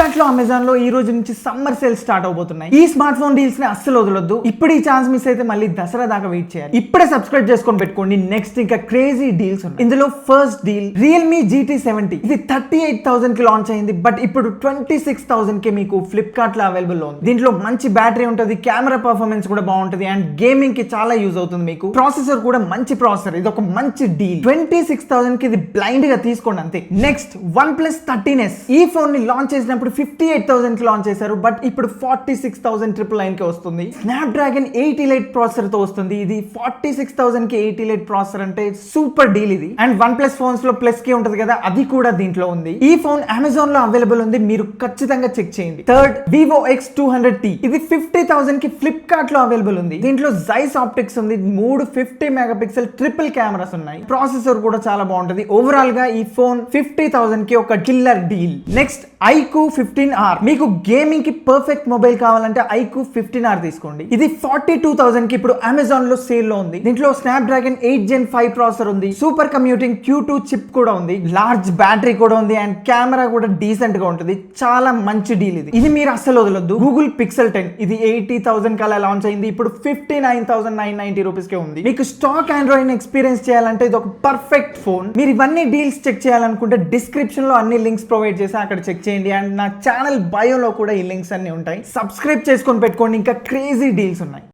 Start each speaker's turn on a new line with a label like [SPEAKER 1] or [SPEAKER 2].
[SPEAKER 1] Flipkart లో Amazon లో ఈ రోజు నుంచి సమ్మర్ సేల్ స్టార్ట్ అవబోతున్నాయి. ఈ స్మార్ట్ ఫోన్ డీల్స్ ని అస్సలు వదలొద్దు. ఇప్పుడు ఈ ఛాన్స్ మిస్ అయితే మళ్ళీ దసరా దాకా వెయిట్ చేయాలి. ఇప్పుడే సబ్స్క్రైబ్ చేసుకొని పెట్టుకోండి. నెక్స్ట్ ఇంకా క్రేజీ డీల్స్ ఉన్నాయి. ఇందులో ఫస్ట్ డీల్ రియల్మీ GT70. ఇది 38,000 కి లాంచ్ అయింది. బట్ ఇప్పుడు 26,000 కి మీకు ఫ్లిప్కార్ట్ లో అవైలబుల్ లో ఉంది. దీంట్లో మంచి బ్యాటరీ ఉంటుంది, కెమెరా పర్ఫార్మెన్స్ కూడా బాగుంటుంది అండ్ గేమింగ్ కి చాలా యూజ్ అవుతుంది. మీకు ప్రాసెసర్ కూడా మంచి ప్రాసెసర్. ఇది ఒక మంచి డీల్. 26,000 కి ఇది బ్లైండ్ గా తీసుకోండి అంతే. Next OnePlus 13s. ఈ ఫోన్ ని లాంచ్ చేసినప్పుడు 58,000 కి లాంచ్ చేశారు. బట్ ఇప్పుడు 46,999 కి వస్తుంది. స్నాప్డ్రాగన్ 8 Elite ప్రాసెసర్ తో వస్తుంది. ఇది 46,000 కి 8 Elite ప్రాసెసర్ అంటే సూపర్ డీల్ ఇది. అండ్ OnePlus ఫోన్స్ లో ప్లస్ కి ఉంటది కదా, అది కూడా దీంట్లో ఉంది. ఈ ఫోన్ అమెజాన్ లో అవైలబుల్ ఉంది, మీరు ఖచ్చితంగా చెక్ చేయండి. Third Vivo X200T. ఇది 50,000 కి ఫ్లిప్కార్ట్ లో అవైలబుల్ ఉంది. దీంట్లో Zeiss ఆప్టిక్స్ ఉంది, 3 50 మెగాపిక్సెల్ ట్రిపుల్ కెమెరాస్ ఉన్నాయి. ప్రాసెసర్ కూడా చాలా బాగుంటది. ఓవరాల్ గా ఈ ఫోన్ 50,000 కి ఒక killer deal. Next iQOO 15R. మీకు గేమింగ్ కి పర్ఫెక్ట్ మొబైల్ కావాలంటే iQOO 15R తీసుకోండి. ఇది 42,000 కి ఇప్పుడు అమెజాన్ లో సేల్ లో ఉంది. దీంట్లో స్నాప్డ్రాగన్ 8 Gen 5 ప్రాసెసర్ ఉంది, సూపర్ కంప్యూటింగ్ Q2 చిప్ కూడా ఉంది, లార్జ్ బ్యాటరీ కూడా ఉంది అండ్ కెమెరా కూడా డీసెంట్ గా ఉంటుంది. చాలా మంచి డీల్ ఇది. ఇది మీరు అస్సలు వదలొద్దు. Google Pixel 10. ఇది 80,000 కల్లా లాంచ్ అయింది. ఇప్పుడు 59,990 రూపీస్ కే ఉంది. మీకు స్టాక్ ఆండ్రాయిడ్ ఎక్స్పీరియన్స్ చేయాలంటే ఇది ఒక పర్ఫెక్ట్ ఫోన్. మీరు ఇవన్నీ డీల్స్ చెక్ చేయాలనుకుంటే డిస్క్రిప్షన్ లో అన్ని లింక్స్ ప్రొవైడ్ చేసి అక్కడ చెక్ చేయండి. అండ్ నా ఛానల్ బయోలో కూడా ఈ లింక్స్ అన్ని ఉంటాయి. సబ్స్క్రైబ్ చేసుకొని పెట్టుకోండి. ఇంకా క్రేజీ డీల్స్ ఉన్నాయి.